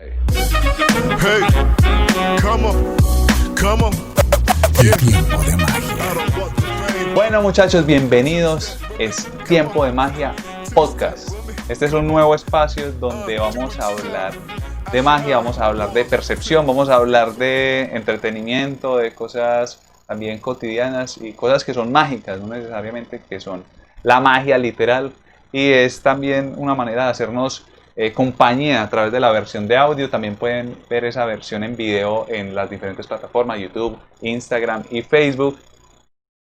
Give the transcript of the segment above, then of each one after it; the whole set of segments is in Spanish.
Hey, come on, come on. Tiempo de magia. Bueno muchachos, bienvenidos. Es Tiempo de Magia Podcast. Este es un nuevo espacio donde vamos a hablar de magia, vamos a hablar de percepción, vamos a hablar de entretenimiento, de cosas también cotidianas y cosas que son mágicas, no necesariamente que son la magia literal. Y es también una manera de hacernos compañía a través de la versión de audio. También pueden ver esa versión en video en las diferentes plataformas, YouTube, Instagram y Facebook.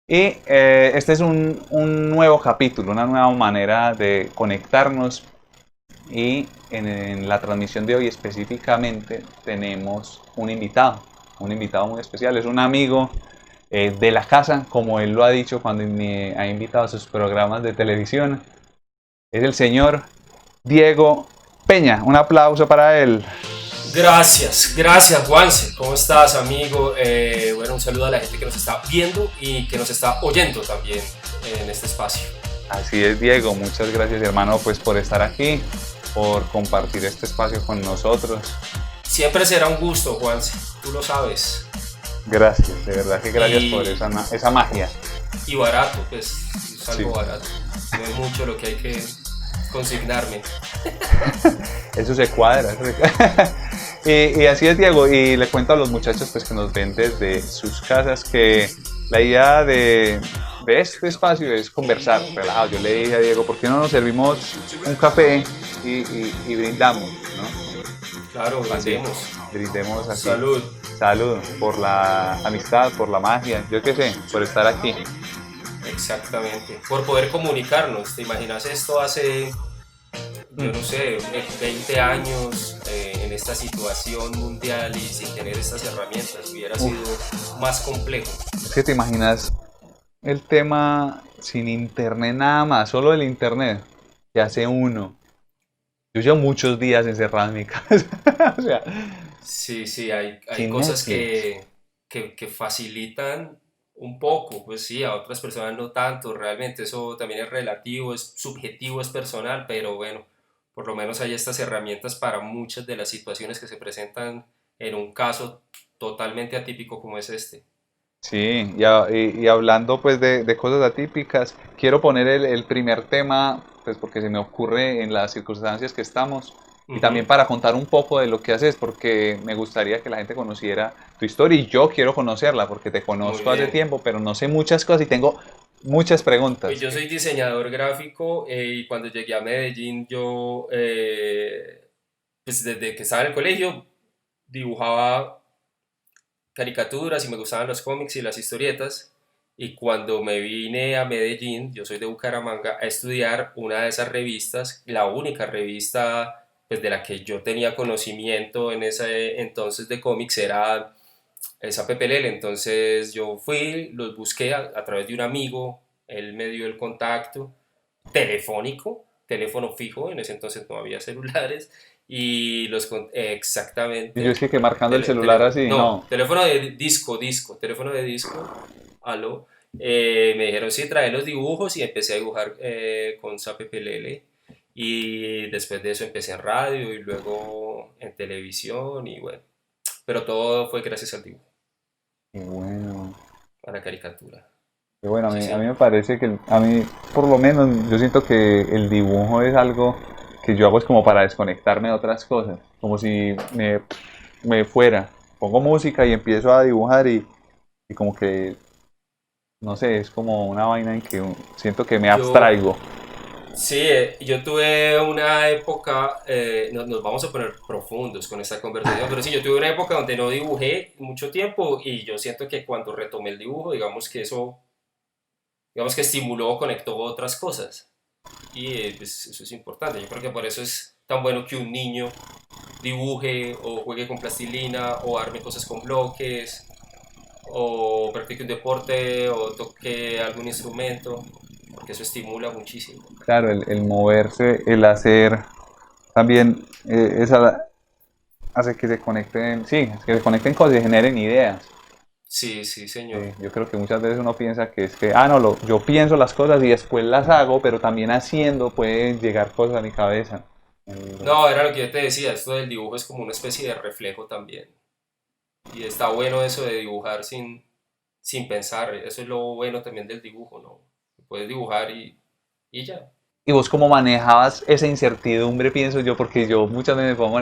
Y este es un nuevo capítulo, una nueva manera de conectarnos. Y en la transmisión de hoy específicamente tenemos un invitado muy especial. Es un amigo de la casa, como él lo ha dicho cuando me ha invitado a sus programas de televisión. Es el señor Diego Peña. Un aplauso para él. Gracias Juanse, ¿cómo estás, amigo? Bueno, un saludo a la gente que nos está viendo y que nos está oyendo también en este espacio. Así es, Diego, muchas gracias, hermano, pues por estar aquí, por compartir este espacio con nosotros. Siempre será un gusto, Juanse, tú lo sabes. Gracias, de verdad que gracias por esa magia. Y barato, pues es algo Sí. barato, no es mucho lo que hay que consignarme. Eso se cuadra. Y así es, Diego, y le cuento a los muchachos pues, que nos ven desde sus casas que la idea de este espacio es conversar, relajado. Yo le dije a Diego, ¿por qué no nos servimos un café y brindamos, ¿no? Claro, Brindemos así. Salud. Salud, por la amistad, por la magia, yo qué sé, por estar aquí. Exactamente, por poder comunicarnos. ¿Te imaginas esto hace, yo no sé, 20 años en esta situación mundial y sin tener estas herramientas? Hubiera sido más complejo. Es que te imaginas el tema sin internet nada más, solo el internet, que hace uno. Yo llevo muchos días encerrado en mi casa. O sea, Sí, hay sin cosas Netflix. que facilitan un poco, pues sí, a otras personas no tanto. Realmente eso también es relativo, es subjetivo, es personal, pero bueno, por lo menos hay estas herramientas para muchas de las situaciones que se presentan en un caso totalmente atípico como es este. Sí, y hablando pues de cosas atípicas, quiero poner el primer tema, pues porque se me ocurre en las circunstancias que estamos, y también Ujú. para contar un poco de lo que haces, porque me gustaría que la gente conociera tu historia y yo quiero conocerla, porque te Muy conozco hace bien. tiempo, pero no sé muchas cosas y tengo muchas Pues preguntas. yo soy diseñador gráfico y cuando llegué a Medellín yo, pues desde que estaba en el colegio, dibujaba caricaturas y me gustaban los cómics y las historietas. Y cuando me vine a Medellín, yo soy de Bucaramanga, a estudiar una de esas revistas, la única revista pues, de la que yo tenía conocimiento en ese entonces de cómics era esa Pepe. Entonces yo fui, los busqué a través de un amigo, él me dio el contacto telefónico, teléfono fijo, en ese entonces no había celulares, y Y yo exactamente, es que marcando el celular así, no, no. teléfono de disco, teléfono de disco, aló, me dijeron sí, trae los dibujos y empecé a dibujar con Sapepelele. Y después de eso empecé en radio y luego en televisión y bueno, pero todo fue gracias al dibujo, Y bueno. a la caricatura. Y bueno, Sí, a mí señor. me parece que, a mí, por lo menos, yo siento que el dibujo es algo que yo hago es como para desconectarme de otras cosas, como si me fuera, pongo música y empiezo a dibujar y como que, no sé, es como una vaina en que siento que me Yo, abstraigo. sí, yo tuve una época, nos vamos a poner profundos con esta conversación, pero sí, yo tuve una época donde no dibujé mucho tiempo y yo siento que cuando retomé el dibujo, digamos que eso, digamos que estimuló o conectó otras cosas. Y pues, eso es importante. Yo creo que por eso es tan bueno que un niño dibuje o juegue con plastilina o arme cosas con bloques o practique un deporte o toque algún instrumento, porque eso estimula muchísimo. Claro, el moverse, el hacer, también hace que se conecten, sí, que se conecten cosas y generen ideas. Sí, sí, señor. Yo creo que muchas veces uno piensa que es que, ah, no, yo pienso las cosas y después las hago, pero también haciendo pueden llegar cosas a mi cabeza. No, era lo que yo te decía, esto del dibujo es como una especie de reflejo también. Y está bueno eso de dibujar sin pensar, eso es lo bueno también del dibujo, ¿no? Puedes dibujar y ya. ¿Y vos cómo manejabas esa incertidumbre, pienso yo? Porque yo muchas veces me pongo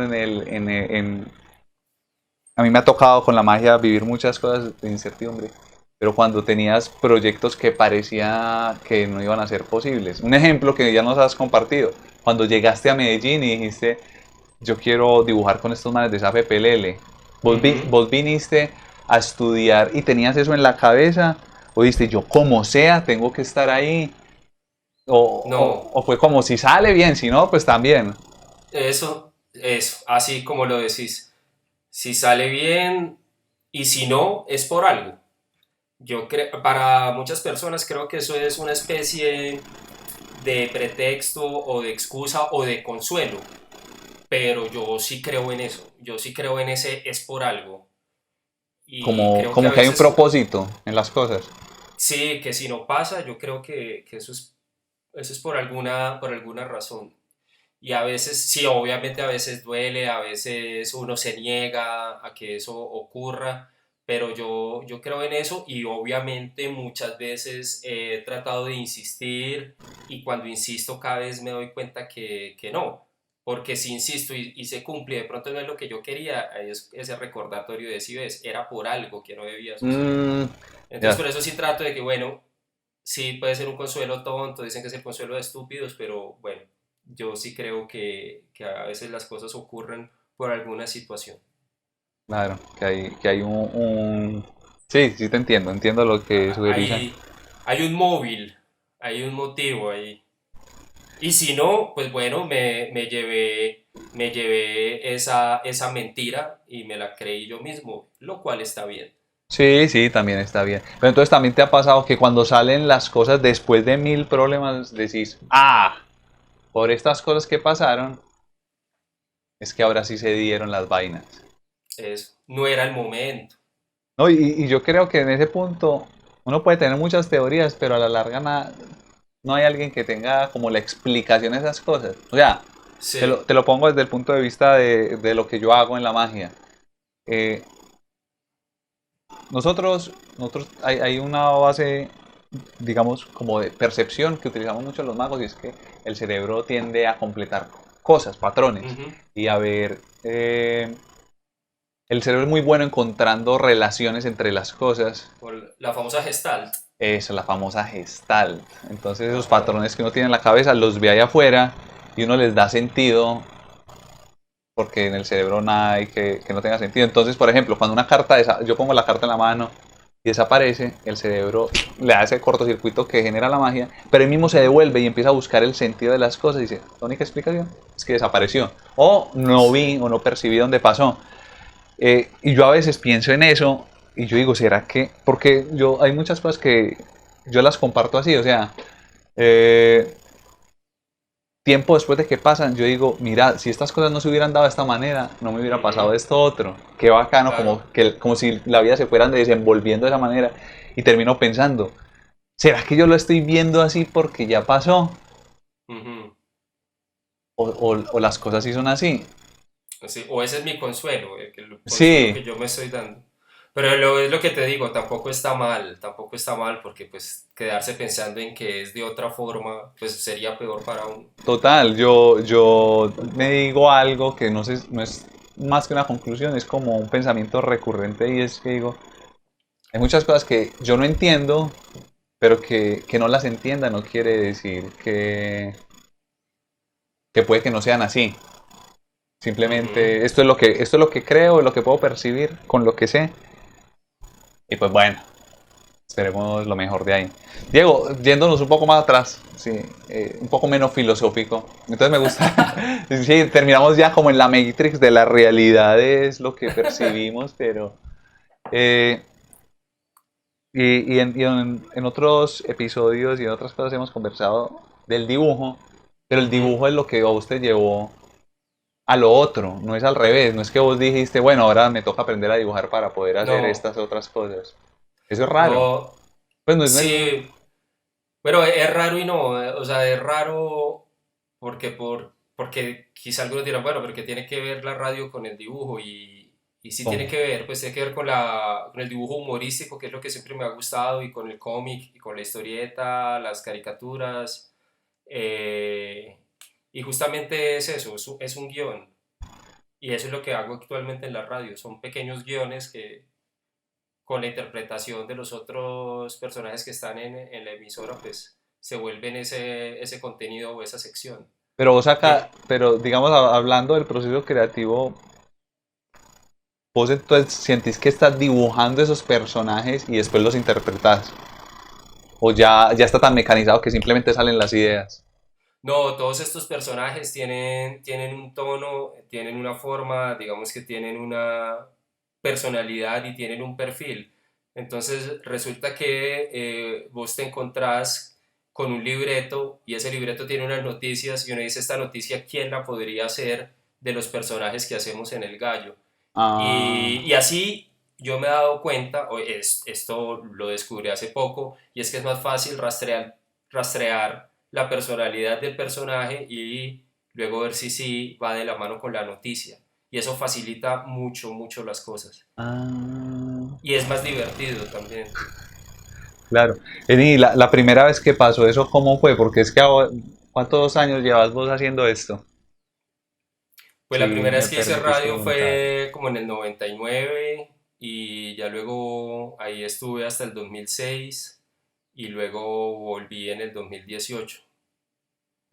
a mí me ha tocado con la magia vivir muchas cosas de incertidumbre, pero cuando tenías proyectos que parecía que no iban a ser posibles. Un ejemplo que ya nos has compartido, cuando llegaste a Medellín y dijiste, yo quiero dibujar con estos manes de SAP PLL. Ujú. Vos viniste a estudiar y tenías eso en la cabeza, o dijiste, yo como sea, tengo que estar ahí, No, o fue como si sale bien, si no, pues también. eso, así como lo decís. Si sale bien y si no, es por algo. Yo creo, para muchas personas creo que eso es una especie de pretexto o de excusa o de consuelo, pero yo sí creo en eso, yo sí creo en ese es por algo y creo que Como a que hay un veces propósito en las cosas. sí, que si no pasa, yo creo que eso es por alguna razón. Y a veces, sí, obviamente a veces duele, a veces uno se niega a que eso ocurra, pero yo creo en eso y obviamente muchas veces he tratado de insistir y cuando insisto cada vez me doy cuenta que no, porque si insisto y se cumple, de pronto no es lo que yo quería, ahí es ese recordatorio de si ves, era por algo que no debía suceder. Mm, Entonces ya. por eso sí trato de que, bueno, sí, puede ser un consuelo tonto, dicen que es el consuelo de estúpidos, pero bueno, yo sí creo que a veces las cosas ocurren por alguna situación. Claro, que hay Sí, sí te entiendo, entiendo lo que sugerirse. Hay un móvil, hay un motivo ahí. Y si no, pues bueno, me llevé esa mentira y me la creí yo mismo, lo cual está bien. Sí, sí, también está bien. Pero entonces también te ha pasado que cuando salen las cosas después de mil problemas, decís, ah, por estas cosas que pasaron, es que ahora sí se dieron las vainas. Eso, no era el momento. No, y yo creo que en ese punto uno puede tener muchas teorías, pero a la larga no hay alguien que tenga como la explicación de esas cosas. O sea, Sí. te lo pongo desde el punto de vista de lo que yo hago en la magia. Eh, nosotros hay una base, digamos, como de percepción que utilizamos mucho los magos y es que el cerebro tiende a completar cosas, patrones, Ujú. y a ver, el cerebro es muy bueno encontrando relaciones entre las cosas. Por la famosa Gestalt. Eso, la famosa gestalt. Entonces esos Ajá. patrones que uno tiene en la cabeza los ve allá afuera y uno les da sentido porque en el cerebro nada hay que no tenga sentido. Entonces, por ejemplo, cuando una carta, yo pongo la carta en la mano y desaparece, el cerebro le da ese cortocircuito que genera la magia, pero él mismo se Ujú. devuelve y empieza a buscar el sentido de las cosas y dice, la única explicación es que desapareció. O no vi Sí. o no percibí dónde pasó. Y yo a veces pienso en eso y yo digo, ¿será que? Porque hay muchas cosas que yo las comparto así, o sea, eh, tiempo después de que pasan, yo digo, mira, si estas cosas no se hubieran dado de esta manera, no me hubiera pasado Ujú. esto otro. Qué bacano, Claro. como si la vida se fueran desenvolviendo de esa manera. Y termino pensando, ¿será que yo lo estoy viendo así porque ya pasó? Ujú. O las cosas sí son así? Sí, o ese es mi consuelo, el consuelo Sí, que yo me estoy dando. Pero es lo que te digo, tampoco está mal, porque pues quedarse pensando en que es de otra forma, pues sería peor para uno. total, yo me digo algo que no sé, no es más que una conclusión, es como un pensamiento recurrente y es que digo, hay muchas cosas que yo no entiendo, pero que no las entienda no quiere decir que puede que no sean así. Ujú. Simplemente esto es lo que creo, lo que puedo percibir con lo que sé. Y pues bueno, esperemos lo mejor de ahí. Diego, yéndonos un poco más atrás, sí, un poco menos filosófico. Entonces me gusta, sí, terminamos ya como en la Matrix de la realidad es lo que percibimos, pero... eh, en otros episodios y en otras cosas hemos conversado del dibujo, pero el Ujú. dibujo es lo que a usted llevó a lo otro, no es al revés, no es que vos dijiste, bueno, ahora me toca aprender a dibujar para poder hacer No, estas otras cosas. Eso es raro. no, Pues no es- sí, pero es raro y no, o sea, es raro porque por, porque quizá algunos dirán, bueno, pero ¿qué tiene que ver la radio con el dibujo? Y sí ¿Cómo? tiene que ver, pues tiene que ver con el dibujo humorístico, que es lo que siempre me ha gustado, y con el cómic, y con la historieta, las caricaturas. eh, y justamente es eso, es un guión. Y eso es lo que hago actualmente en la radio. Son pequeños guiones que con la interpretación de los otros personajes que están en la emisora, pues se vuelven ese contenido o esa sección. Pero vos Y acá, pero digamos, hablando del proceso creativo, vos entonces sentís que estás dibujando esos personajes y después los interpretás. O ya está tan mecanizado que simplemente salen las ideas. no, todos estos personajes tienen un tono, tienen una forma, digamos que tienen una personalidad y tienen un perfil. Entonces resulta que vos te encontrás con un libreto y ese libreto tiene unas noticias y uno dice, esta noticia, ¿quién la podría hacer de los personajes que hacemos en El Gallo? Ah, Y así yo me he dado cuenta, esto lo descubrí hace poco, y es que es más fácil rastrear la personalidad del personaje y luego ver si sí va de la mano con la noticia. Y eso facilita mucho, mucho las cosas. ah, Y es más divertido también. claro. Y la primera vez que pasó eso, ¿cómo fue? Porque es que ¿cuántos años llevas vos haciendo esto? Pues Si la primera me vez que hice permitís radio preguntar. fue como en el 99 y ya luego ahí estuve hasta el 2006 y luego volví en el 2018.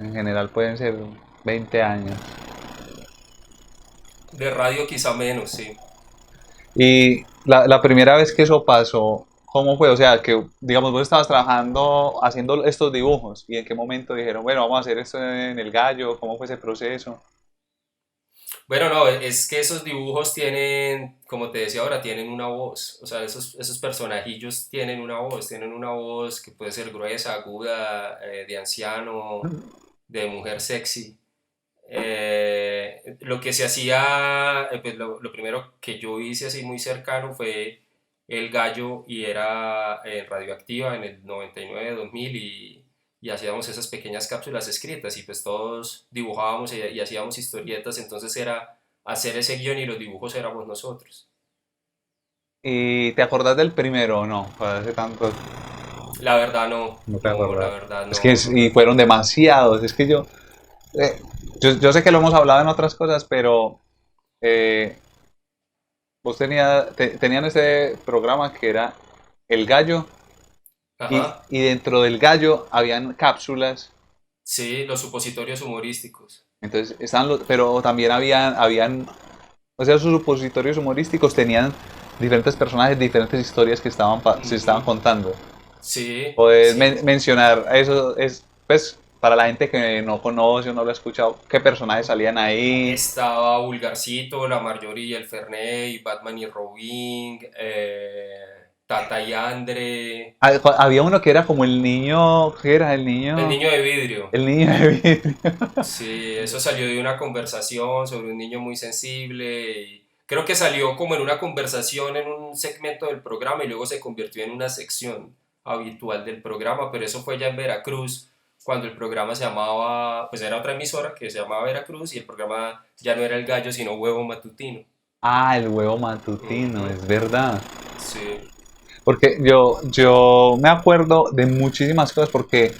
En general pueden ser 20 años. De radio quizá menos, sí. Y la primera vez que eso pasó, ¿cómo fue? O sea, que digamos vos estabas trabajando haciendo estos dibujos y en qué momento dijeron, bueno, vamos a hacer esto en el gallo, ¿cómo fue ese proceso? Bueno, no, es que esos dibujos tienen, como te decía ahora, tienen una voz. O sea, esos personajillos tienen una voz que puede ser gruesa, aguda, de anciano, de mujer sexy. Lo que se hacía, pues lo primero que yo hice así muy cercano fue El Gallo y era radioactiva en el 99, 2000 y hacíamos esas pequeñas cápsulas escritas y pues todos dibujábamos y hacíamos historietas, entonces era hacer ese guión y los dibujos éramos nosotros. ¿Y te acordás del primero o no? Fue hace tanto, La verdad no, no te no, la acordás. verdad Es que no, no me y fueron acuerdo. demasiados, es que eh, yo sé que lo hemos hablado en otras cosas, pero eh, vos tenían ese programa que era El Gallo Ajá, y dentro del Gallo habían cápsulas. sí, los supositorios humorísticos. Entonces, pero también o sea, sus supositorios humorísticos tenían diferentes personajes, diferentes historias que se estaban Ujú. contando. Sí, Puedes sí. mencionar, eso es, pues, para la gente que no conoce o no lo ha escuchado, qué personajes salían ahí. Estaba Vulgarcito, la Marjorie y el Ferney, Batman y Robin, Tata y Andre, Había uno que era como el niño, ¿qué era? el niño de vidrio. El niño de vidrio. Sí, eso salió de una conversación sobre un niño muy sensible y creo que salió como en una conversación en un segmento del programa y luego se convirtió en una sección habitual del programa, pero eso fue ya en Veracruz, cuando el programa se llamaba, pues era otra emisora que se llamaba Veracruz y el programa ya no era El Gallo, sino Huevo Matutino. Ah, el huevo matutino, Ujú, es verdad. sí. Porque yo me acuerdo de muchísimas cosas porque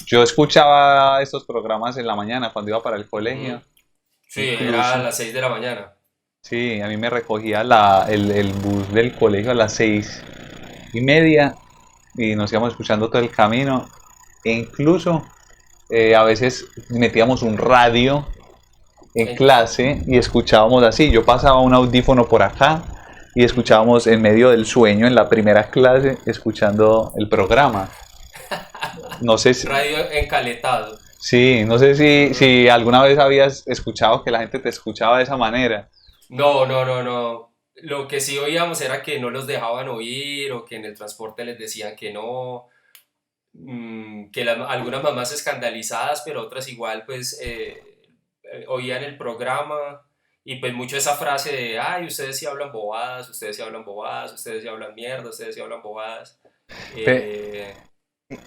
yo escuchaba estos programas en la mañana cuando iba para el Ujú. colegio. Sí, era a Incluso, las 6 de la mañana. sí, a mí me recogía el bus del colegio a las 6:30 y nos íbamos escuchando todo el camino. E incluso a veces metíamos un radio en En- clase y escuchábamos así. Yo pasaba un audífono por acá y Ujú. escuchábamos en medio del sueño en la primera clase escuchando el programa. No sé si, Radio encaletado. sí, no sé Ujú. si alguna vez habías escuchado que la gente te escuchaba de esa manera. No, no, no, no. Lo que sí oíamos era que no los dejaban oír o que en el transporte les decían que no, que algunas mamás escandalizadas, pero otras igual pues oían el programa y pues mucho esa frase de, ay, ustedes sí hablan bobadas, ustedes sí hablan bobadas, ustedes sí hablan mierda, ustedes sí hablan bobadas. Pe- Eh,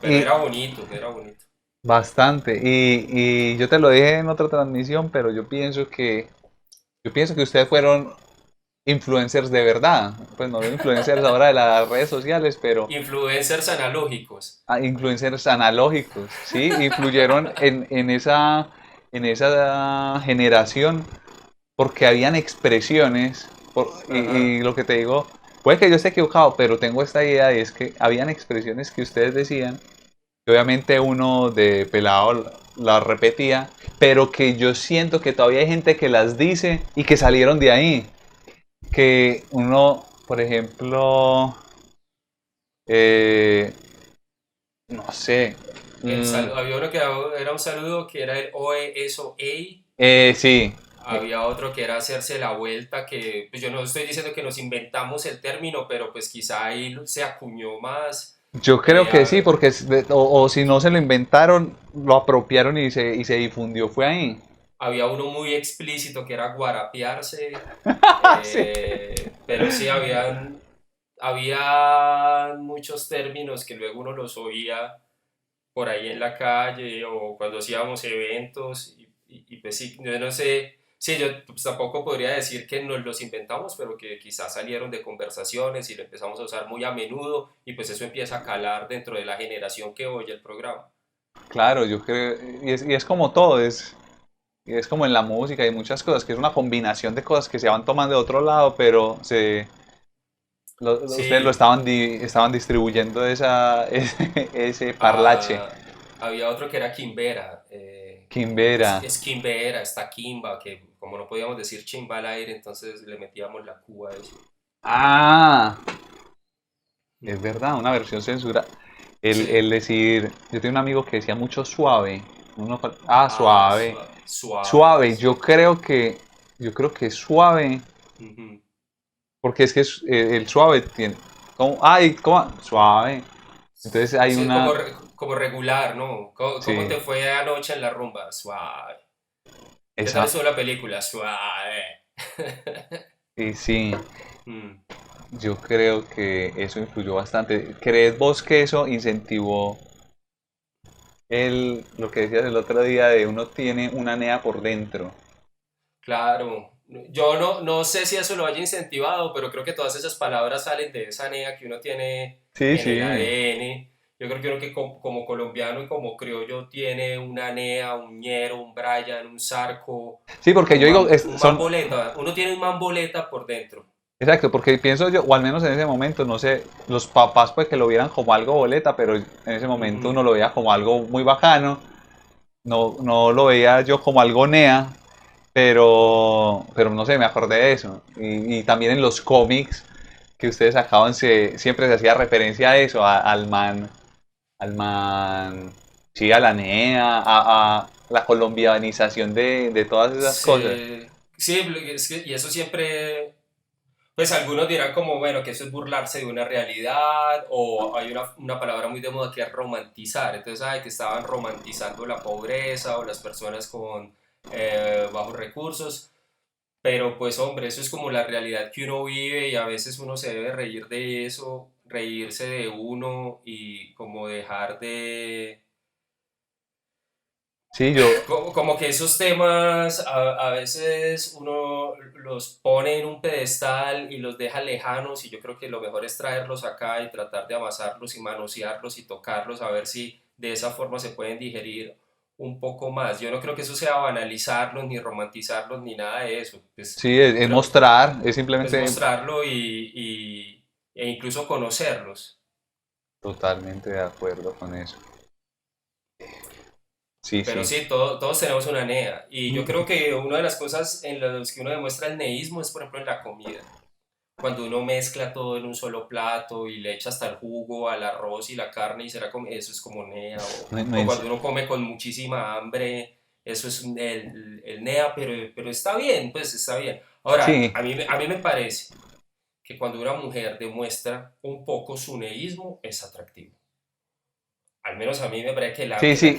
pero y, era bonito, era bonito. Bastante. Y yo te lo dije en otra transmisión, pero yo pienso que ustedes fueron influencers de verdad. Pues no influencers ahora de las redes sociales, pero Influencers analógicos. influencers analógicos, ¿sí? Influyeron en esa generación porque habían expresiones, Ajá. y lo que te digo, puede que yo esté equivocado, pero tengo esta idea y es que habían expresiones que ustedes decían, que obviamente uno de pelado las repetía, pero que yo siento que todavía hay gente que las dice y que salieron de ahí. Que uno, por ejemplo, eh, no sé, mm, Había uno que era un saludo que era el oe, eso, ey. sí, Había otro que era hacerse la vuelta, que pues yo no estoy diciendo que nos inventamos el término, pero pues quizá ahí se acuñó más. yo creo Eh, que sí, a- porque o si no se lo inventaron, lo apropiaron y se difundió, fue ahí. Había uno muy explícito que era guarapearse, Sí. pero sí había muchos términos que luego uno los oía por ahí en la calle o cuando hacíamos eventos y pues sí, yo no sé, sí, yo pues tampoco podría decir que nos los inventamos, pero que quizás salieron de conversaciones y lo empezamos a usar muy a menudo y pues eso empieza a calar dentro de la generación que oye el programa. Claro, yo creo, y es como todo, y es como en la música y muchas cosas, que es una combinación de cosas que se van tomando de otro lado, pero ustedes lo Sí, estaban distribuyendo ese parlache. había otro que era Quimbera, Quimbera. es Quimbera, está Kimba, que como no podíamos decir chimba al aire, entonces le metíamos la cuba a eso. Ah, es Mm. verdad, una versión censura. El Sí. decir, yo tengo un amigo que decía mucho suave. Ah, Suave. suave, Suave, sí. yo creo que suave, Ujú. porque es que el suave tiene, como, ay, como, suave. Entonces hay Sí, una, como regular, ¿no? ¿Cómo sí, te fue anoche en la rumba? Suave. ¿Qué tal esa, estuvo la película? Suave. y sí, Mm. yo creo que eso influyó bastante. ¿Crees vos que eso incentivó lo que decías el otro día de uno tiene una NEA por dentro? Claro. Yo no sé si eso lo haya incentivado, pero creo que todas esas palabras salen de esa nea que uno tiene Sí, en el sí. ADN. Yo creo que uno que como colombiano y como criollo tiene una nea, un ñero, un Brian, un Zarco, Sí, porque yo digo, un son, mamboleta. Uno tiene un mamboleta por dentro. exacto, porque pienso yo, o al menos en ese momento, no sé, los papás pues que lo vieran como algo boleta, pero en ese momento Ujú. uno lo veía como algo muy bacano, no lo veía yo como algo nea, pero no sé, me acordé de eso. Y también en los cómics que ustedes sacaban siempre se hacía referencia a eso, al man, sí, a la NEA, a la colombianización de todas esas cosas. Sí, y eso siempre, pues algunos dirán como, bueno, que eso es burlarse de una realidad, o hay una palabra muy de moda que es romantizar, entonces, ay, que estaban romantizando la pobreza o las personas con bajos recursos, pero pues hombre, eso es como la realidad que uno vive y a veces uno se debe reír de eso, reírse de uno y como dejar de Sí, yo, como que esos temas a veces uno los pone en un pedestal y los deja lejanos y yo creo que lo mejor es traerlos acá y tratar de amasarlos y manosearlos y tocarlos a ver si de esa forma se pueden digerir un poco más. Yo no creo que eso sea banalizarlos ni romantizarlos ni nada de eso. Pues sí, es creo mostrar, es es simplemente mostrarlo e incluso conocerlos. totalmente de acuerdo con eso. Sí, Pero sí. sí, todos tenemos una NEA. Y yo creo que una de las cosas en las que uno demuestra el neísmo es, por ejemplo, en la comida. Cuando uno mezcla todo en un solo plato y le echa hasta el jugo al arroz y la carne y será como, eso es como NEA. O cuando uno come con muchísima hambre, eso es el NEA, pero está bien, pues está bien. Ahora, Sí, a mí me parece que cuando una mujer demuestra un poco su neísmo, es atractivo. Al menos a mí me parece que sí, sí,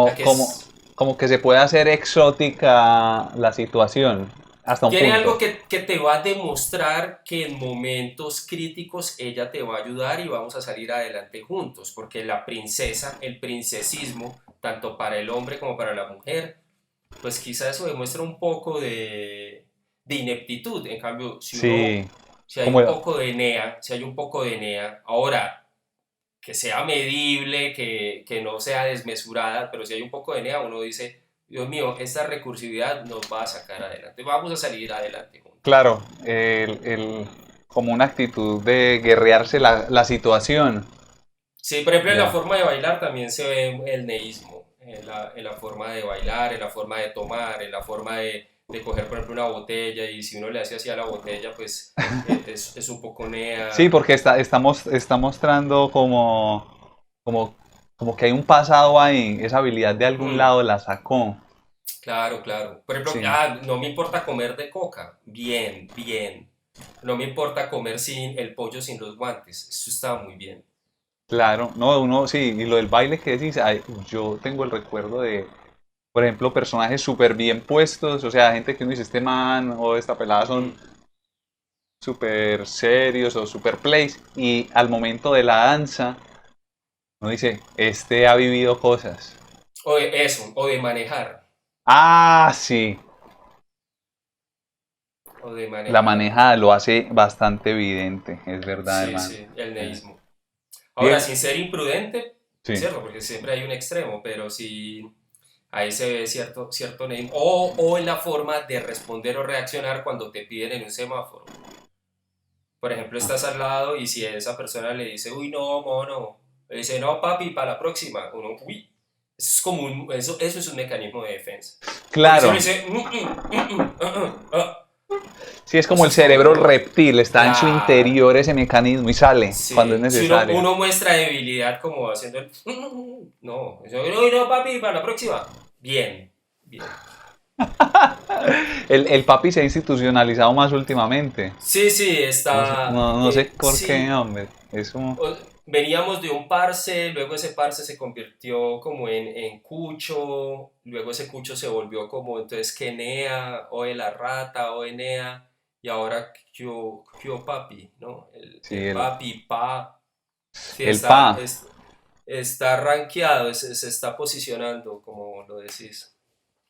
la que es como que se puede hacer exótica la situación, hasta un tiene punto. algo que te va a demostrar que en momentos críticos ella te va a ayudar y vamos a salir adelante juntos, porque la princesa, el princesismo, tanto para el hombre como para la mujer, pues quizá eso demuestra un poco de ineptitud. En cambio, Sí, si hay como, un poco de NEA, si hay un poco de NEA, ahora que sea medible, que no sea desmesurada, pero si hay un poco de NEA, uno dice, Dios mío, esta recursividad nos va a sacar adelante, vamos a salir adelante juntos. claro, como una actitud de guerrearse la situación. Sí, por ejemplo, en la Ya. forma de bailar también se ve el neísmo, en la forma de bailar, en la forma de tomar, en la forma de coger, por ejemplo, una botella y si uno le hace así a la botella, pues es un poco Sí, nea. porque está mostrando como, como que hay un pasado ahí, esa habilidad de algún Mm, lado la sacó. claro, claro. Por ejemplo, Sí, no me importa comer de coca. Bien, bien. No me importa comer sin el pollo sin los guantes. Eso está muy bien. claro. No, uno, sí, y lo del baile que decís, yo tengo el recuerdo de, por ejemplo, personajes súper bien puestos, o sea, gente que uno dice, este man o esta pelada son Mm. súper serios o súper plays, y al momento de la danza, uno dice, este ha vivido cosas. O de eso, o de manejar. Ah, sí, O de la manejar. manejada lo hace bastante evidente, es verdad, Sí, hermano. sí, el Eh, neísmo. Ahora, Diego, sin ser imprudente, sí, ¿cierto? Porque siempre hay un extremo, pero sí ahí se ve cierto neísmo. O en la forma de responder o reaccionar cuando te piden en un semáforo. Por ejemplo, ah, estás al lado y si esa persona le dice, uy, no, mono, le dice, no, papi, para la próxima, uno, uy, eso es un mecanismo de defensa. Porque si uno claro, dice, sí es como eso el es como, cerebro no, reptil, está en su claro, interior ese mecanismo y sale cuando es sí, si necesario. uno muestra debilidad como haciendo el, no, eso, uy, no, papi, para la próxima, bien, bien. El papi se ha institucionalizado más últimamente. Sí, sí, No sé, está, no sé por qué, sí, hombre. Eso, veníamos de un parce, luego ese parce se convirtió como en Cucho, luego ese Cucho se volvió como entonces Kenea, o de la rata, o Enea, y ahora Kyo Papi, ¿no? sí, El Papi, Pa, sí, el pa, está rankeado, se está posicionando, como lo decís.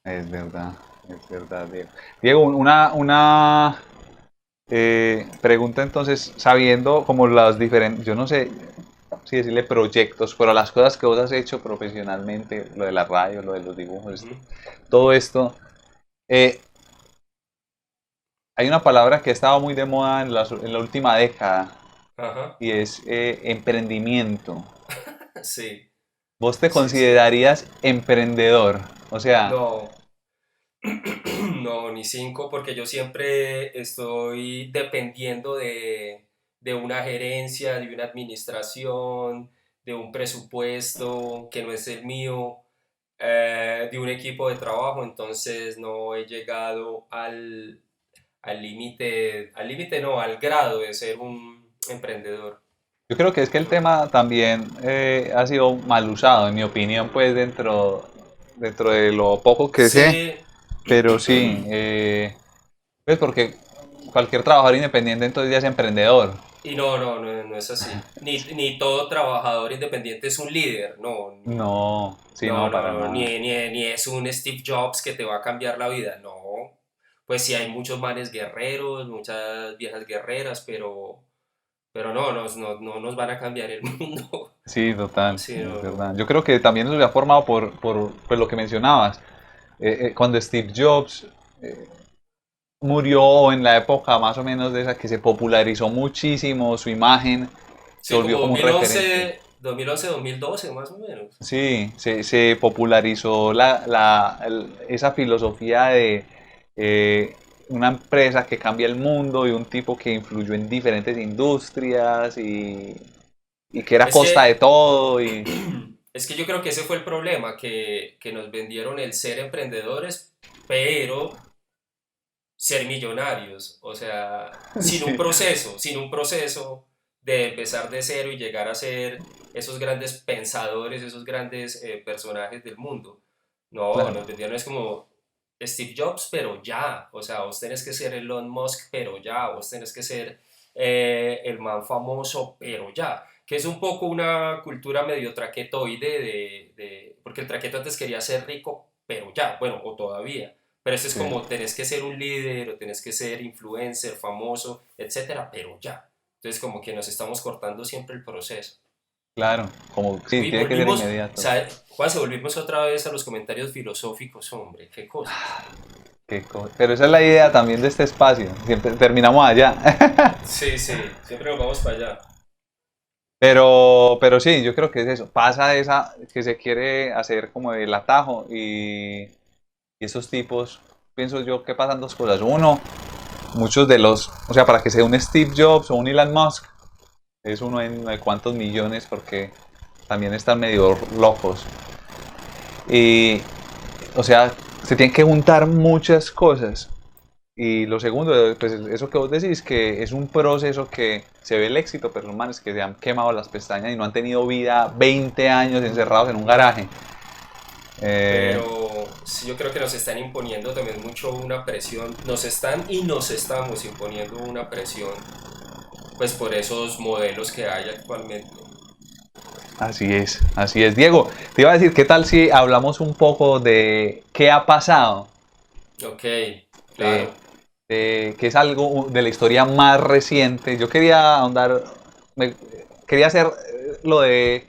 es verdad, Diego. Diego, una pregunta entonces, sabiendo como las diferentes, yo no sé si decirle proyectos, pero las cosas que vos has hecho profesionalmente, lo de la radio, lo de los dibujos, Ujú. todo esto, eh, hay una palabra que ha estado muy de moda en la última década Ajá, y es emprendimiento. sí, ¿Vos te sí, sí. considerarías emprendedor? O sea, No, no, ni cinco, porque yo siempre estoy dependiendo de una gerencia, de una administración, de un presupuesto que no es el mío, de un equipo de trabajo, entonces no he llegado al límite no, al grado de ser un emprendedor. yo creo que es que el tema también ha sido mal usado, en mi opinión, pues dentro de lo poco que sé, Sí, pero sí, pues porque cualquier trabajador independiente entonces ya es emprendedor. y no es así. Ni todo trabajador independiente es un líder, no, No, sí, no, no, para no, nada. ni es un Steve Jobs que te va a cambiar la vida, no. Pues sí hay muchos manes guerreros, muchas viejas guerreras, pero no nos van a cambiar el mundo. Sí, total, Sí, es no, no. verdad. Yo creo que también eso se ha formado por pues, lo que mencionabas. Cuando Steve Jobs murió en la época más o menos de esa que se popularizó muchísimo su imagen, se Sí, volvió como como un referente. 2012 más o menos. Sí, se popularizó esa filosofía de una empresa que cambia el mundo y un tipo que influyó en diferentes industrias y que era a Es costa de que, todo. Y es que yo creo que ese fue el problema, que nos vendieron el ser emprendedores, pero ser millonarios, o sea, sí, sin un proceso de empezar de cero y llegar a ser esos grandes pensadores, esos grandes personajes del mundo. No, claro. nos vendieron es como Steve Jobs, pero ya, o sea, vos tenés que ser Elon Musk, pero ya, vos tenés que ser el man famoso, pero ya. que es un poco una cultura medio traquetoide porque el traqueto antes quería ser rico, pero ya, bueno, o todavía. Pero eso es Sí, como tenés que ser un líder o tenés que ser influencer, famoso, etcétera, pero ya. Entonces como que nos estamos cortando siempre el proceso. claro, como sí, Uy, tiene que ser volvimos, inmediato. Juanse, volvimos otra vez a los comentarios filosóficos, hombre, qué cosas. Pero esa es la idea también de este espacio, siempre terminamos allá. Sí, sí, siempre nos vamos para allá. Pero sí, yo creo que es eso. Pasa esa que se quiere hacer como el atajo y esos tipos, pienso yo que pasan dos cosas. Uno, muchos de los, o sea, para que sea un Steve Jobs o un Elon Musk, es uno en no sé cuántos millones porque también están medio locos. Y, o sea, se tienen que juntar muchas cosas. Y lo segundo, pues eso que vos decís, que es un proceso que se ve el éxito, pero los manes que se han quemado las pestañas y no han tenido vida 20 años encerrados en un garaje. Eh, Pero sí, yo creo que nos están imponiendo también mucho una presión, nos están y nos estamos imponiendo una presión, pues por esos modelos que hay actualmente. Así es, así es. Diego, te iba a decir, ¿qué tal si hablamos un poco de qué ha pasado? Ok, De, claro. que es algo de la historia más reciente. Yo quería ahondar, quería hacer lo del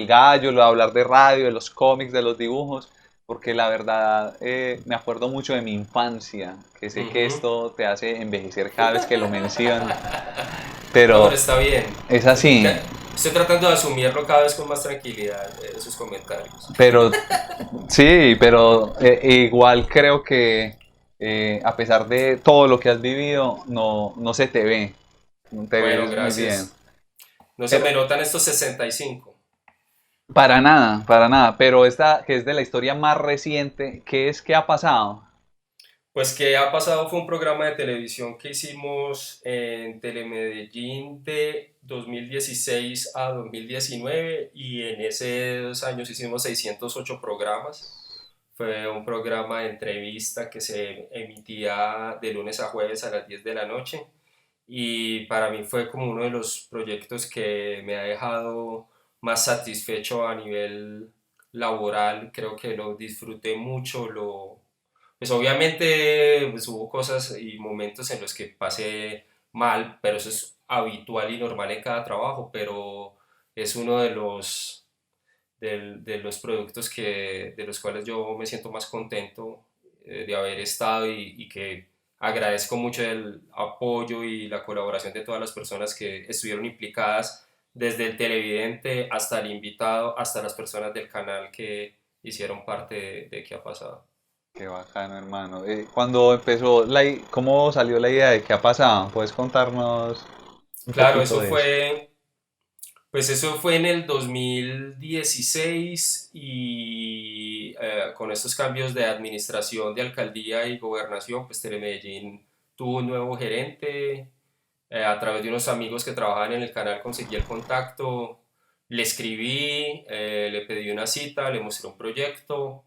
gallo, lo de hablar de radio, de los cómics, de los dibujos, porque la verdad me acuerdo mucho de mi infancia, que sé que Ujú. esto te hace envejecer cada vez que lo mencionas, No, pero pero está bien. es así. Estoy tratando de asumirlo cada vez con más tranquilidad, esos comentarios. Pero sí, pero igual creo que a pesar de todo lo que has vivido, no se te ve, no te Bueno, ves muy bien. gracias. No se Pero me notan estos 65. para nada, pero esta que es de la historia más reciente, ¿qué es que ha pasado? Pues que ha pasado fue un programa de televisión que hicimos en Telemedellín de 2016 a 2019 y en esos 2 años hicimos 608 programas. Fue un programa de entrevista que se emitía de lunes a jueves a las 10 de la noche y para mí fue como uno de los proyectos que me ha dejado más satisfecho a nivel laboral. Creo que lo disfruté mucho, pues obviamente pues hubo cosas y momentos en los que pasé mal, pero eso es habitual y normal en cada trabajo, pero es uno de los productos de los cuales yo me siento más contento de haber estado y que agradezco mucho el apoyo y la colaboración de todas las personas que estuvieron implicadas, desde el televidente hasta el invitado, hasta las personas del canal que hicieron parte de qué ha pasado. Qué bacano, hermano. Cuando empezó, ¿cómo salió la idea de qué ha pasado? ¿Puedes contarnos un Claro, poquito de eso? pues eso fue en el 2016 y con estos cambios de administración de alcaldía y gobernación, pues Telemedellín tuvo un nuevo gerente. A través de unos amigos que trabajaban en el canal conseguí el contacto, le escribí, le pedí una cita, le mostré un proyecto.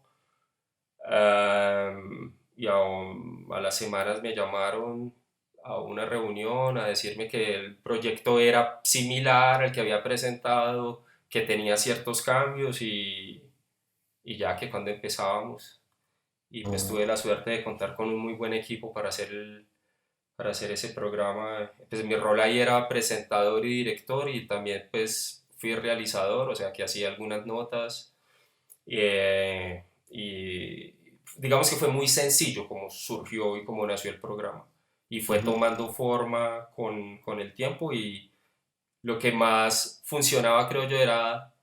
Y a las semanas me llamaron a una reunión a decirme que el proyecto era similar al que había presentado, que tenía ciertos cambios y ya que cuando empezábamos. Y pues tuve la suerte de contar con un muy buen equipo para hacer ese programa. Pues mi rol ahí era presentador y director y también pues fui realizador, o sea que hacía algunas notas. Y digamos que fue muy sencillo como surgió y como nació el programa. Y fue Ujú. tomando forma con el tiempo y lo que más funcionaba creo yo era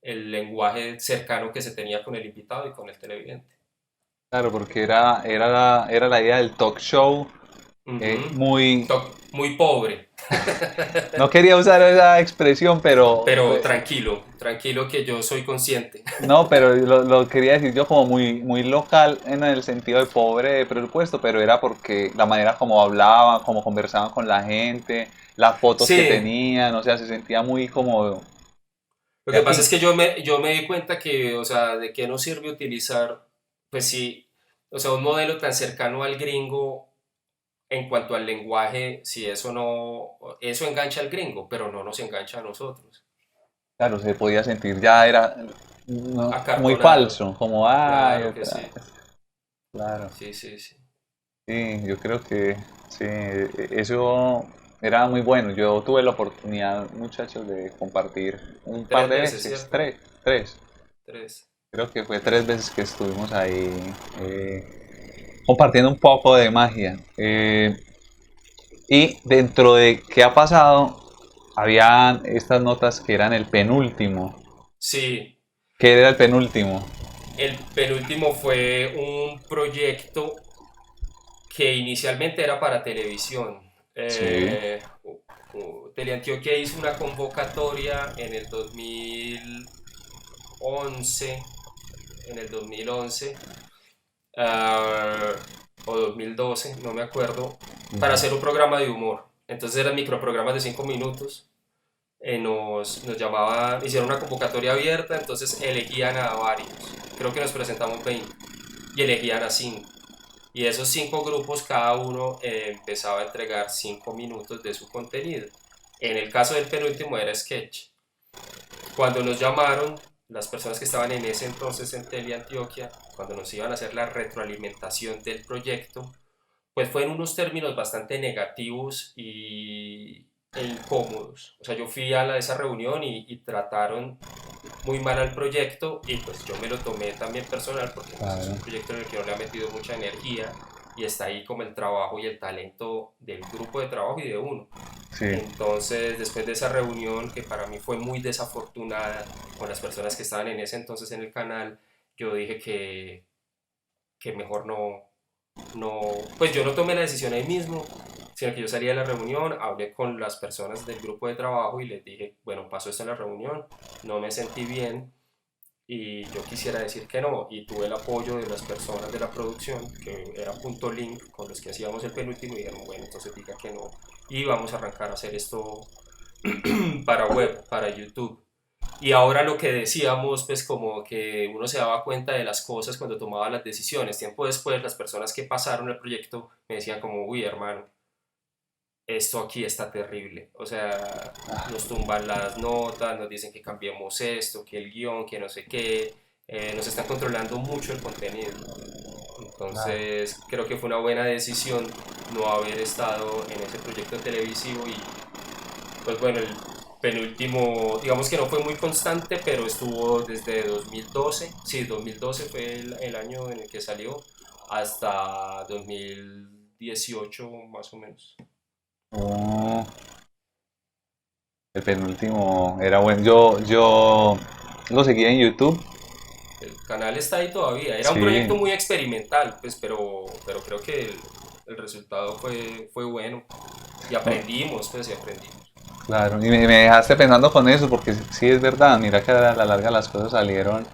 el lenguaje cercano que se tenía con el invitado y con el televidente. Claro, porque era la idea del talk show Ujú. muy. Muy pobre, No quería usar esa expresión, pero pero tranquilo, tranquilo que yo soy consciente. no, pero lo quería decir yo como muy local en el sentido de pobre de presupuesto, pero era porque la manera como hablaban, como conversaban con la gente, las fotos que Sí, tenían, o sea, se sentía muy como lo de que pasa es aquí. que yo me di cuenta que, o sea, de qué nos sirve utilizar, pues sí, o sea, un modelo tan cercano al gringo en cuanto al lenguaje, si eso no, eso engancha al gringo, pero no nos engancha a nosotros. Claro, se podía sentir, ya era muy Acartonado. falso, como, Claro que sí. claro. Sí, sí, sí. Sí, yo creo que sí, eso era muy bueno. Yo tuve la oportunidad, muchachos, de compartir un par 3 de veces, veces, ¿cierto? tres. 3. Creo que fue 3 veces que estuvimos ahí compartiendo un poco de magia. Y dentro de qué ha pasado, habían estas notas que eran el penúltimo. Sí, ¿Qué era el penúltimo? el penúltimo fue un proyecto que inicialmente era para televisión. Sí, Teleantioquia hizo una convocatoria en el 2011, ah, o 2012, no me acuerdo, para hacer un programa de humor. Entonces eran microprogramas de 5 minutos. Nos llamaban, hicieron una convocatoria abierta, entonces elegían a varios. Creo que nos presentamos 20 y elegían a 5. Y esos 5 grupos, cada uno empezaba a entregar 5 minutos de su contenido. En el caso del penúltimo era sketch. Cuando nos llamaron, las personas que estaban en ese entonces en Teleantioquia, cuando nos iban a hacer la retroalimentación del proyecto, pues fue en unos términos bastante negativos e incómodos. O sea, yo fui a esa reunión y trataron muy mal al proyecto y pues yo me lo tomé también personal porque pues, es un proyecto en el que no le ha metido mucha energía y está ahí como el trabajo y el talento del grupo de trabajo y de uno. sí. Entonces, después de esa reunión que para mí fue muy desafortunada con las personas que estaban en ese entonces en el canal, yo dije que mejor no, pues yo no tomé la decisión ahí mismo, sino que yo salí de la reunión, hablé con las personas del grupo de trabajo y les dije, bueno, pasó esto en la reunión, no me sentí bien y yo quisiera decir que no, y tuve el apoyo de las personas de la producción, que era Punto Link, con los que hacíamos el penúltimo, y dijeron, bueno, entonces diga que no, y vamos a arrancar a hacer esto para web, para YouTube. Y ahora lo que decíamos, pues como que uno se daba cuenta de las cosas cuando tomaba las decisiones. Tiempo después, las personas que pasaron el proyecto me decían como, uy, hermano, esto aquí está terrible. O sea, nos tumban las notas, nos dicen que cambiemos esto, que el guión, que no sé qué. Nos están controlando mucho el contenido. Entonces, creo que fue una buena decisión no haber estado en ese proyecto televisivo y pues bueno, el penúltimo, digamos que no fue muy constante, pero estuvo desde 2012, sí, 2012 fue el año en el que salió, hasta 2018 más o menos. Oh, el penúltimo era bueno. Yo lo seguí en YouTube. El canal está ahí todavía, era un Sí, proyecto muy experimental, pues, pero creo que el resultado fue bueno y aprendimos, pues, y aprendimos. claro. Y me dejaste pensando con eso, porque sí es verdad. Mira que a la larga las cosas salieron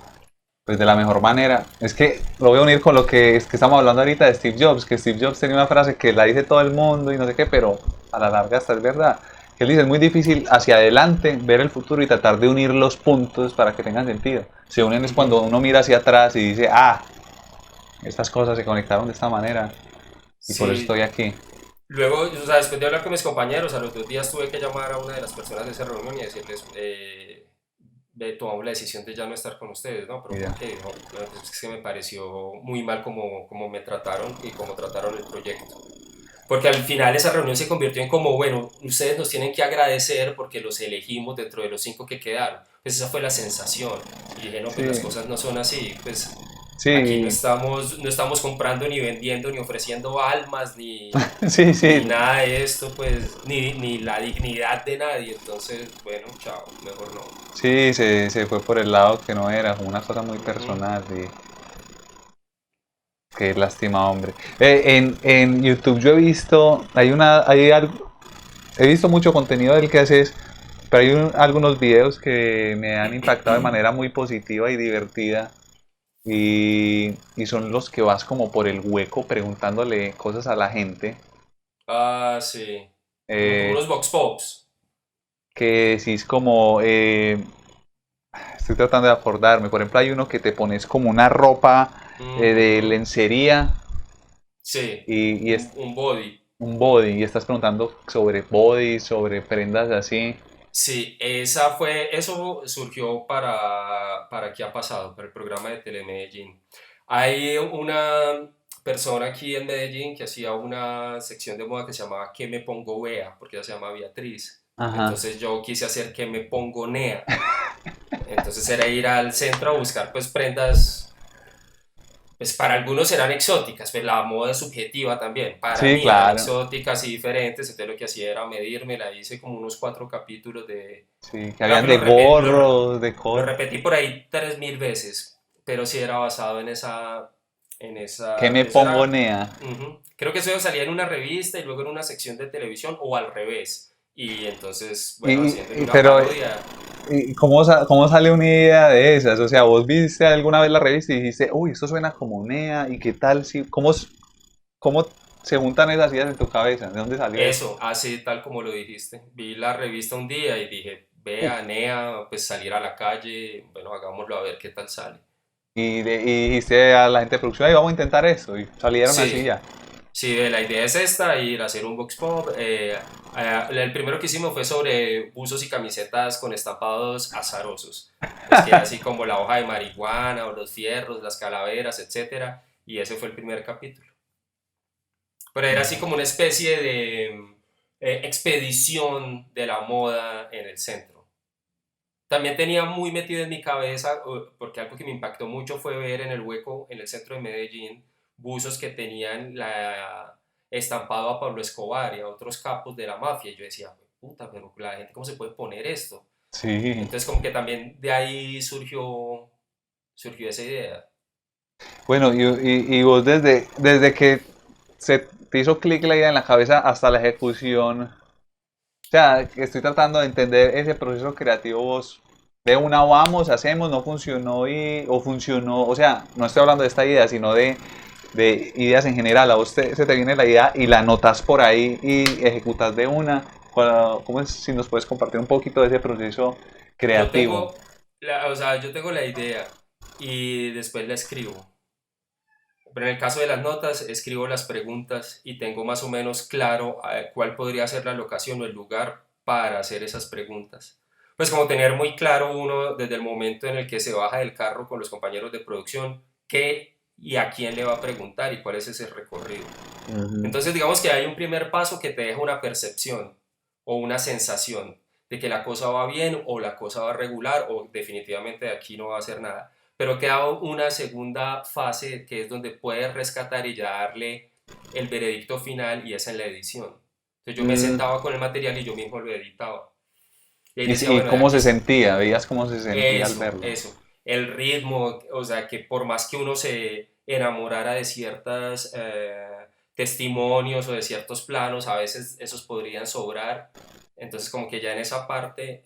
pues de la mejor manera. Es que lo voy a unir con lo que, es que estamos hablando ahorita de Steve Jobs, que Steve Jobs tenía una frase que la dice todo el mundo y no sé qué, pero a la larga esta es verdad. Que él dice, es muy difícil hacia adelante ver el futuro y tratar de unir los puntos para que tengan sentido. Se unen es cuando uno mira hacia atrás y dice, estas cosas se conectaron de esta manera y por eso Sí, estoy aquí. luego, o sea, después de hablar con mis compañeros, a los 2 días tuve que llamar a una de las personas de esa reunión y decirles, tomamos la decisión de ya no estar con ustedes, ¿no? Pero Y ya. ¿por qué? No, pues es que me pareció muy mal como me trataron y como trataron el proyecto. Porque al final esa reunión se convirtió en como, bueno, ustedes nos tienen que agradecer porque los elegimos dentro de los 5 que quedaron. Pues esa fue la sensación. Y dije, no, pues Sí, las cosas no son así. Pues aquí sí, no estamos comprando, ni vendiendo, ni ofreciendo almas, sí, ni sí, nada de esto, pues, ni la dignidad de nadie. Entonces, bueno, chao, mejor no. sí, se fue por el lado que no era, una cosa muy Ujú. personal y qué lástima, hombre. En YouTube yo he visto, he visto mucho contenido del que haces, pero hay algunos videos que me han impactado de manera muy positiva y divertida. Y son los que vas como por el hueco preguntándole cosas a la gente. Ah, sí. Como eh, unos vox pops. que sí es como, estoy tratando de acordarme, por ejemplo hay uno que te pones como una ropa de Ujú. lencería Sí, y es un body. un body y estás preguntando sobre body, sobre prendas así. Sí, eso surgió para ¿Qué ha pasado? Para el programa de Telemedellín. Hay una persona aquí en Medellín que hacía una sección de moda que se llamaba ¿Qué me pongo Bea? Porque ella se llama Beatriz. Ajá. Entonces yo quise hacer ¿Qué me pongo Nea? Entonces era ir al centro a buscar pues prendas, pues para algunos eran exóticas, pues la moda es subjetiva también. Para Sí, mí eran claro. exóticas y diferentes, entonces lo que hacía era medirme, la hice como unos 4 capítulos de... Sí, que Creo habían que de gorros, de lo cosas. repetí por ahí 3000 veces, pero sí era basado ¿Qué me eso pongo, era, Nea? creo que eso salía en una revista y luego en una sección de televisión o al revés. Y entonces, bueno, Y, haciéndole y- una pero, parodia. ¿y cómo sale una idea de esas? O sea, vos viste alguna vez la revista y dijiste, uy, esto suena como Nea, ¿y qué tal si, cómo se juntan esas ideas en tu cabeza? ¿De dónde salió eso? Eso, así tal como lo dijiste. Vi la revista un día y dije, vea, Nea, pues salir a la calle, bueno, hagámoslo a ver qué tal sale. Y dijiste a la gente de producción, ay, vamos a intentar esto, y salieron así Sí, ya. sí, la idea es esta, ir a hacer un box pop. El primero que hicimos fue sobre buzos y camisetas con estampados azarosos. Es que era así como la hoja de marihuana o los fierros, las calaveras, etcétera. Y ese fue el primer capítulo. Pero era así como una especie de expedición de la moda en el centro. También tenía muy metido en mi cabeza, porque algo que me impactó mucho fue ver en el hueco, en el centro de Medellín, buzos que tenían estampado a Pablo Escobar y a otros capos de la mafia. Y yo decía, puta, pero la gente, ¿cómo se puede poner esto? Sí. Entonces, como que también de ahí surgió esa idea. Bueno, y vos desde que se te hizo clic la idea en la cabeza hasta la ejecución, o sea, que estoy tratando de entender ese proceso creativo vos. De una vamos, hacemos, no funcionó o funcionó, o sea, no estoy hablando de esta idea, sino de ideas en general. A vos se te viene la idea y la anotas por ahí y ejecutas de una. ¿Cómo es si nos puedes compartir un poquito de ese proceso Yo creativo? tengo, o sea, yo tengo la idea y después la escribo. Pero en el caso de las notas, escribo las preguntas y tengo más o menos claro cuál podría ser la locación o el lugar para hacer esas preguntas. Pues como tener muy claro uno desde el momento en el que se baja del carro con los compañeros de producción, qué y a quién le va a preguntar y cuál es ese recorrido. Ujú. Entonces digamos que hay un primer paso que te deja una percepción o una sensación de que la cosa va bien o la cosa va regular o definitivamente de aquí no va a hacer nada. Pero queda una segunda fase que es donde puedes rescatar y ya darle el veredicto final y es en la edición. Entonces yo me Mm, sentaba con el material y yo mismo lo editaba. Y ahí ¿Y, decía, y bueno, de cómo aquí se sentía? ¿Veías cómo se sentía al verlo? eso, el ritmo, o sea, que por más que uno se enamorara de ciertos testimonios o de ciertos planos, a veces esos podrían sobrar. Entonces como que ya en esa parte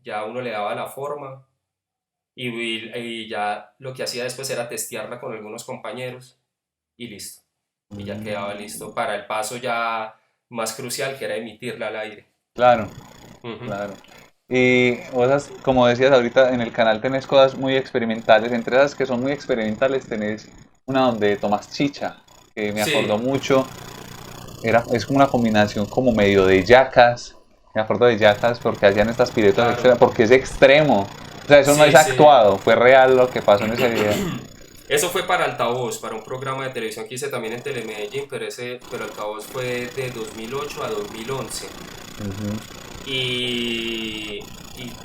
ya uno le daba la forma y ya lo que hacía después era testearla con algunos compañeros y listo. Y ya quedaba listo para el paso ya más crucial que era emitirla al aire. Claro, Ujú. claro. Y vos, como decías ahorita, en el canal tenés cosas muy experimentales. Entre esas que son muy experimentales tenés una donde tomas chicha, que me acordó Sí, mucho. Es como una combinación como medio de yacas. Me acuerdo de yacas porque hacían estas piruetas claro. extremas, porque es extremo. O sea, eso no es Sí, sí. actuado, fue real lo que pasó en ese video. Eso fue para Altavoz, para un programa de televisión que hice también en Telemedellín, pero Altavoz fue de 2008 a 2011. Ujú. Y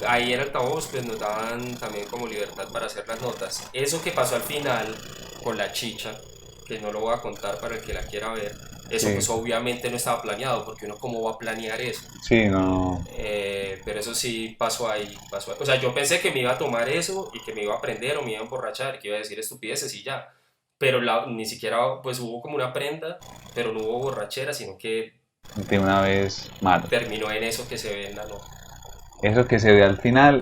ahí en Altavoz pues nos daban también como libertad para hacer las notas. Eso que pasó al final con la chicha, que no lo voy a contar para el que la quiera ver, eso Sí, pues obviamente no estaba planeado, porque uno cómo va a planear eso. sí, no. Pero eso sí pasó ahí. O sea, yo pensé que me iba a tomar eso y que me iba a aprender o me iba a emborrachar, que iba a decir estupideces y ya. Pero ni siquiera, pues hubo como una prenda, pero no hubo borrachera, sino que De una vez malo. terminó en eso que se ve en la nota. Eso que se ve al final,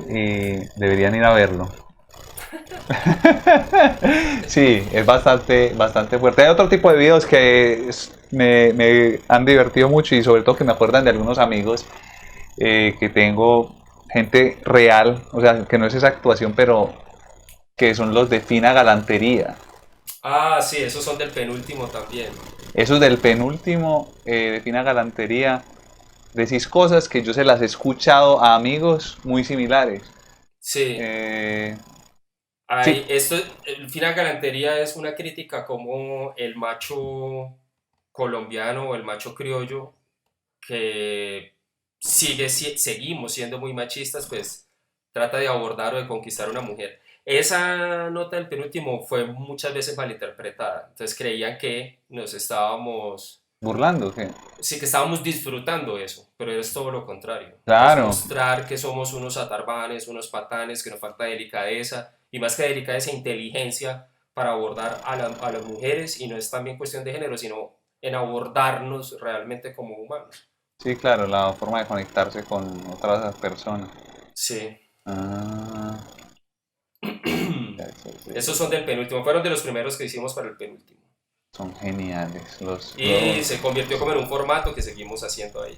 deberían ir a verlo. Sí, es bastante fuerte. Hay otro tipo de videos que me han divertido mucho y sobre todo que me acuerdan de algunos amigos que tengo, gente real, o sea, que no es esa actuación, pero que son los de fina galantería. Ah, sí, esos son del penúltimo también. Esos del penúltimo de fina galantería, decís cosas que yo se las he escuchado a amigos muy similares. Sí. Sí, El Fina Galantería es una crítica como el macho colombiano o el macho criollo que seguimos siendo muy machistas, pues trata de abordar o de conquistar a una mujer. Esa nota del penúltimo fue muchas veces malinterpretada, entonces creían que nos estábamos, burlando, ¿qué? sí que estábamos disfrutando eso, pero es todo lo contrario. Es Claro, mostrar que somos unos atarbanes, unos patanes, que nos falta delicadeza, y más que delicadeza, inteligencia para abordar a las mujeres, y no es también cuestión de género, sino en abordarnos realmente como humanos. sí, claro, la forma de conectarse con otras personas. Sí. Ah, Esos son del penúltimo, fueron de los primeros que hicimos para el penúltimo. son geniales. Y se convirtió como en un formato que seguimos haciendo ahí.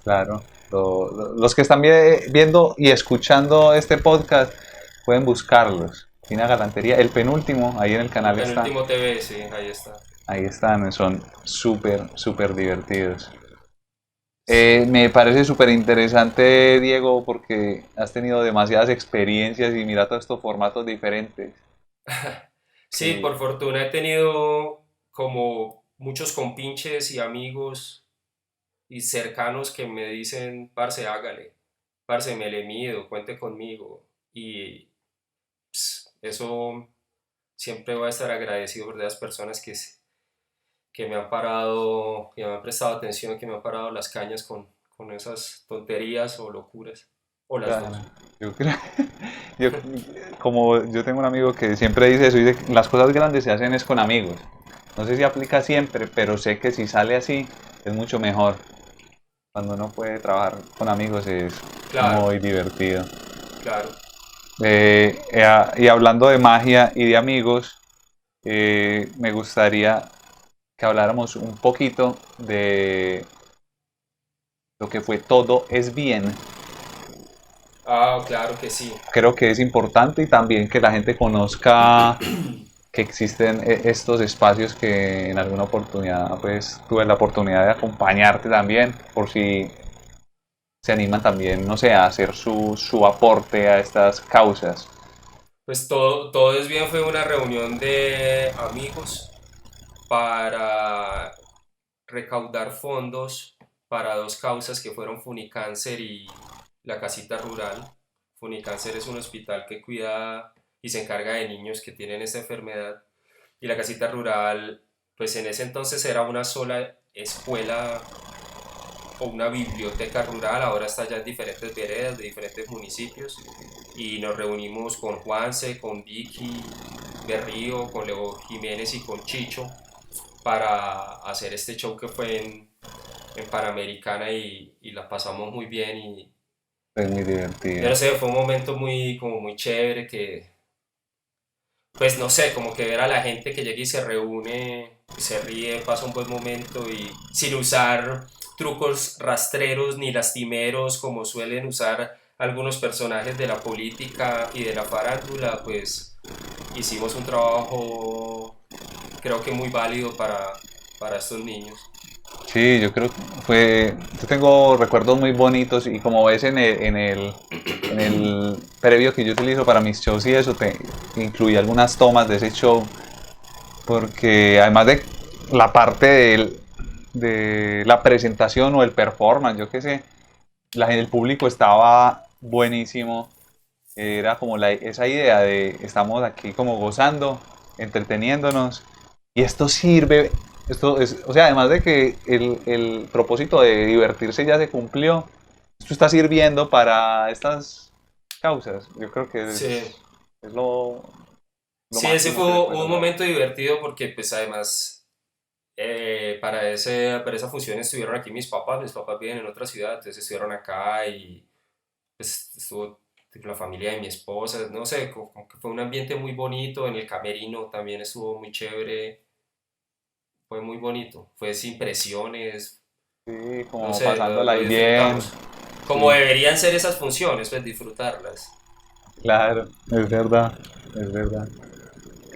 Claro, los que están viendo y escuchando este podcast pueden buscarlos. Fina Galantería, el penúltimo, ahí en el canal está. Penúltimo TV, sí, ahí está. Ahí están, son súper, súper divertidos. Sí. Me parece súper interesante, Diego, porque has tenido demasiadas experiencias y mira todos estos formatos diferentes. Sí, por fortuna he tenido como muchos compinches y amigos y cercanos que me dicen, parce, hágale, parce, me le mido, cuente conmigo. Y eso siempre voy a estar agradecido por las personas que me han parado, que me han prestado atención, que me han parado las cañas con esas tonterías o locuras, o las Claro, dos. yo creo, yo, como yo tengo un amigo que siempre dice eso, dice que las cosas grandes se hacen es con amigos. No sé si aplica siempre, pero sé que si sale así es mucho mejor. Cuando uno puede trabajar con amigos es Claro, muy divertido. claro. Y hablando de magia y de amigos, me gustaría que habláramos un poquito de lo que fue Todo es Bien. Ah, claro que sí. Creo que es importante y también que la gente conozca que existen estos espacios que en alguna oportunidad pues tuve la oportunidad de acompañarte también, por si se animan también, no sé, a hacer su aporte a estas causas. Pues todo es bien, fue una reunión de amigos para recaudar fondos para dos causas que fueron Funicáncer y la Casita Rural. Funicáncer es un hospital que cuida y se encarga de niños que tienen esta enfermedad. Y la Casita Rural, pues en ese entonces era una sola escuela o una biblioteca rural, ahora está ya en diferentes veredas de diferentes municipios. Y nos reunimos con Juanse, con Vicky Berrío, con Leo Jiménez y con Chicho para hacer este show que fue en Panamericana y la pasamos muy bien y Es muy yo divertido. no sé, fue un momento muy, como muy chévere que, pues no sé, como que ver a la gente que llega y se reúne, se ríe, pasa un buen momento y sin usar trucos rastreros ni lastimeros como suelen usar algunos personajes de la política y de la farándula, pues hicimos un trabajo creo que muy válido para estos niños. Sí, yo creo que yo tengo recuerdos muy bonitos y como ves en el previo que yo utilizo para mis shows y eso, te incluí algunas tomas de ese show, porque además de la parte de la presentación o el performance, yo qué sé, el público estaba buenísimo, era como esa idea de estamos aquí como gozando, entreteniéndonos, y esto sirve, esto es, o sea, además de que el propósito de divertirse ya se cumplió, esto está sirviendo para estas causas. Yo creo que Sí, es lo sí, ese máximo fue que se puede un lograr. momento divertido porque pues además para esa función estuvieron aquí mis papás viven en otra ciudad, entonces estuvieron acá y pues estuvo la familia de mi esposa, no sé, como que fue un ambiente muy bonito, en el camerino también estuvo muy chévere, fue muy bonito, fue sin presiones, Sí, no como sé, pasándola lo ahí bien. disfrutamos. Como Sí, deberían ser esas funciones, pues disfrutarlas. claro, es verdad, es verdad.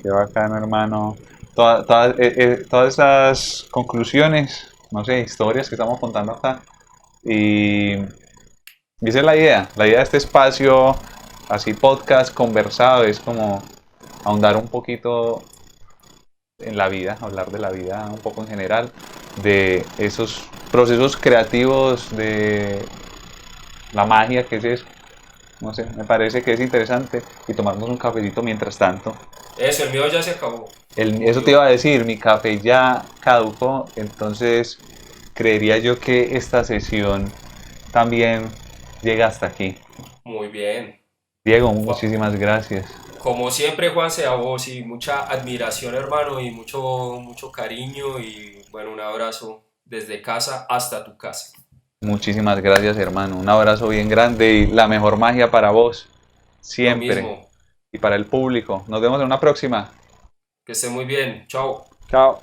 Qué bacano, hermano. Todas esas conclusiones, no sé, historias que estamos contando acá, Y esa es la idea. La idea de este espacio, así podcast conversado, es como ahondar un poquito en la vida, hablar de la vida un poco en general, de esos procesos creativos, de la magia que es eso. No sé, me parece que es interesante y tomarnos un cafecito mientras tanto. Eso, el mío ya se acabó. Eso te iba a decir, mi café ya caducó, entonces creería yo que esta sesión también llega hasta aquí. Muy bien. Diego, muchísimas gracias. Como siempre, Juanse, a vos y mucha admiración, hermano, y mucho cariño y bueno, un abrazo desde casa hasta tu casa. Muchísimas gracias, hermano. Un abrazo bien grande y la mejor magia para vos, Lo siempre. mismo. Y para el público. Nos vemos en una próxima. Que esté muy bien. Chao. Chao.